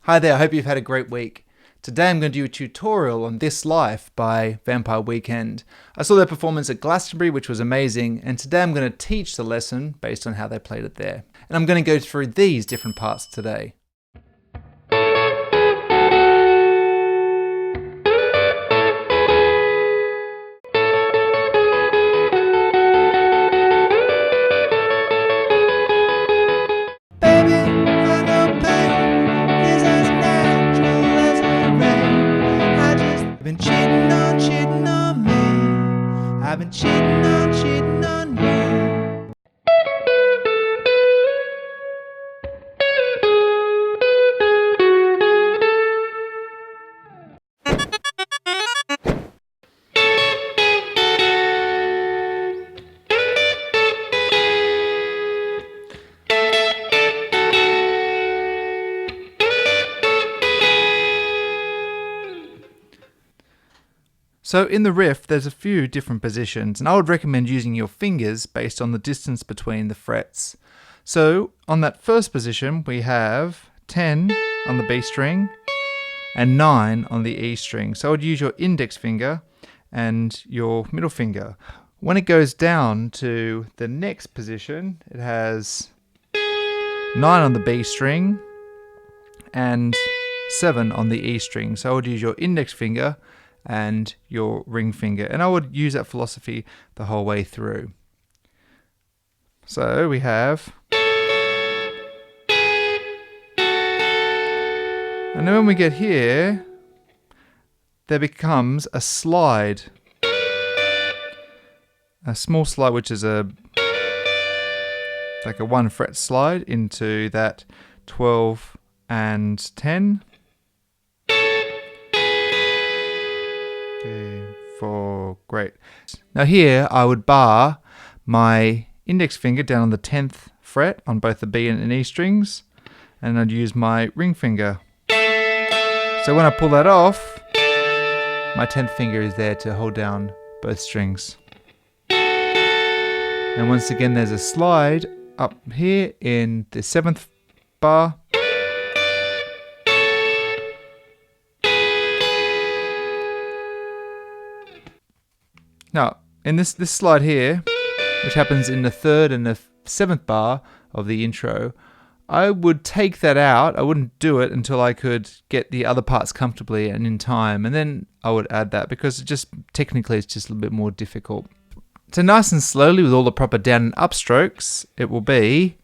Hi there, I hope you've had a great week. Today I'm going to do a tutorial on This Life by Vampire Weekend. I saw their performance at Glastonbury, which was amazing, and today I'm going to teach the lesson based on how they played it there. And I'm going to go through these different parts today. Been cheating on me. I've been cheating on you. So in the riff, there's a few different positions, and I would recommend using your fingers based on the distance between the frets. So on that first position, we have 10 on the B string and 9 on the E string. So I would use your index finger and your middle finger. When it goes down to the next position, it has 9 on the B string and 7 on the E string. So I would use your index finger and your ring finger, and I would use that philosophy the whole way through. So we have, and then when we get here, there becomes a slide, a small slide, which is like a 1 fret slide into that 12 and 10. 3, 4, great. Now here I would bar my index finger down on the 10th fret on both the B and E strings, and I'd use my ring finger. So when I pull that off, my 10th finger is there to hold down both strings. And once again there's a slide up here in the 7th bar. Now, in this slide here, which happens in the 3rd and the 7th bar of the intro, I would take that out. I wouldn't do it until I could get the other parts comfortably and in time, and then I would add that, because it just technically it's just a little bit more difficult. So nice and slowly with all the proper down and up strokes, it will be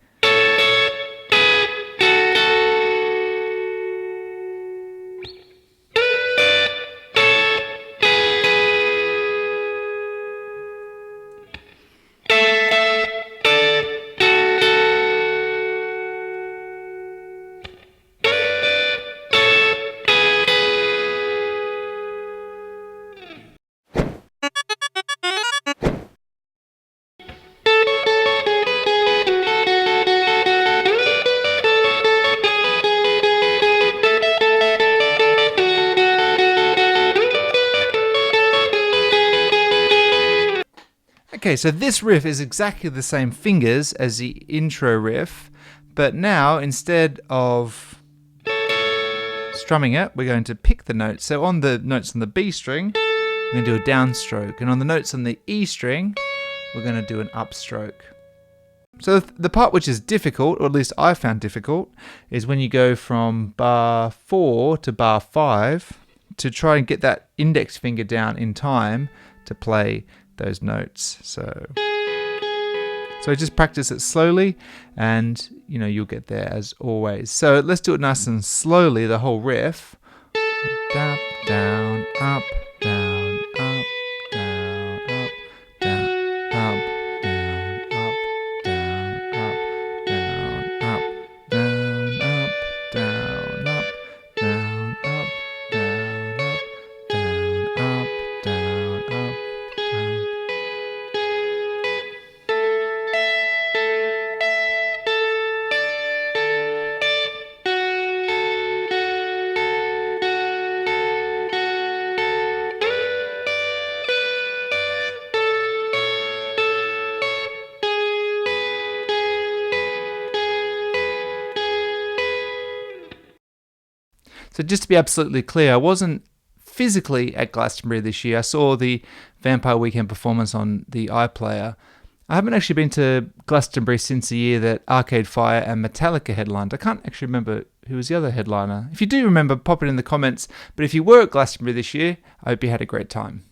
okay, so this riff is exactly the same fingers as the intro riff, but now instead of strumming it, we're going to pick the notes. So on the notes on the B string, we're going to do a downstroke, and on the notes on the E string, we're going to do an upstroke. So the part which is difficult, or at least I found difficult, is when you go from bar 4 to bar 5 to try and get that index finger down in time to play those notes. So just practice it slowly, and you'll get there as always. So let's do it nice and slowly, the whole riff. Down, down, up, down, up, down, up, down, up, down, up, down, up, down, up, down, up, down, up, down, up, down, up, down, up, down, up, down. So just to be absolutely clear, I wasn't physically at Glastonbury this year. I saw the Vampire Weekend performance on the iPlayer. I haven't actually been to Glastonbury since the year that Arcade Fire and Metallica headlined. I can't actually remember who was the other headliner. If you do remember, pop it in the comments. But if you were at Glastonbury this year, I hope you had a great time.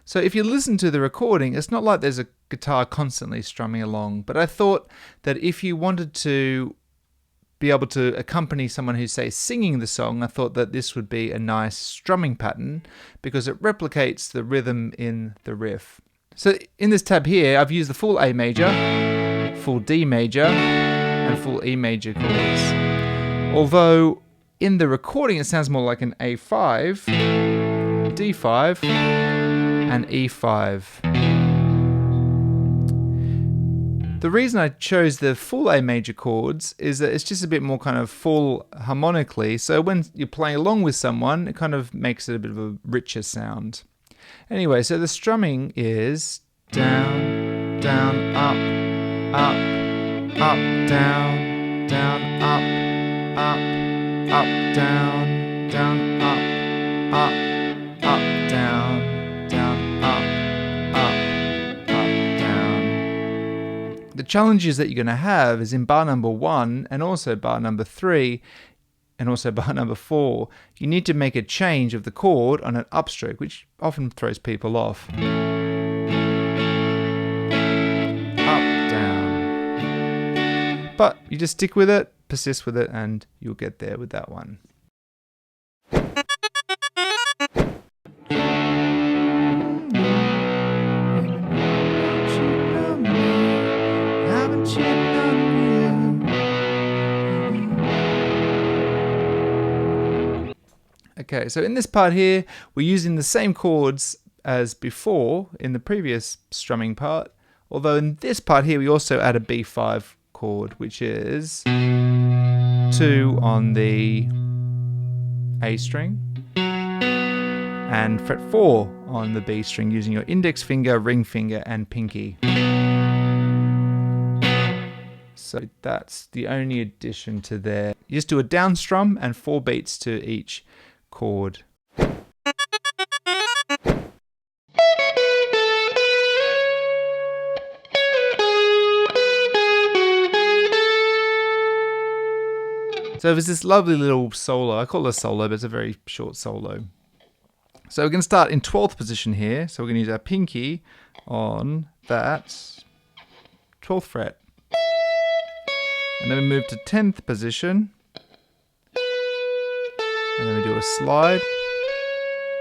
So if you listen to the recording, it's not like there's a guitar constantly strumming along, but I thought that if you wanted to be able to accompany someone who's, say, singing the song, I thought that this would be a nice strumming pattern because it replicates the rhythm in the riff. So in this tab here, I've used the full A major, full D major, and full E major chords. Although in the recording it sounds more like an A5, D5, and E5. The reason I chose the full A major chords is that it's just a bit more kind of full harmonically, so when you're playing along with someone, it kind of makes it a bit of a richer sound. Anyway, so the strumming is down, down, up, up, up, down, down, up, up, up, down, down, up, up, up, down, down, up, up, up, down. The challenges that you're going to have is in bar number 1 and also bar number 3 and also bar number 4, you need to make a change of the chord on an upstroke, which often throws people off. Up, down. But you just stick with it, persist with it, and you'll get there with that one. Okay, so in this part here, we're using the same chords as before in the previous strumming part, although in this part here we also add a B5 chord, which is 2 on the A string and fret 4 on the B string using your index finger, ring finger, and pinky. So that's the only addition to there. You just do a down strum and 4 beats to each chord. So there's this lovely little solo. I call it a solo, but it's a very short solo. So we're going to start in 12th position here. So we're going to use our pinky on that 12th fret. And then we move to 10th position. And then we do a slide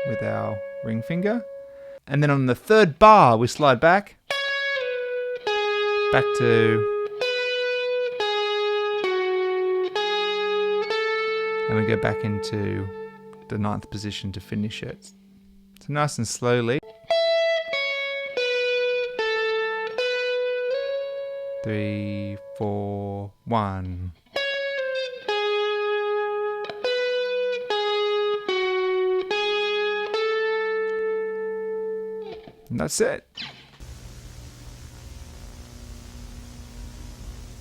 with our ring finger. And then on the 3rd bar, we slide back to, and we go back into the 9th position to finish it. So nice and slowly. 3, 4, 1. And that's it.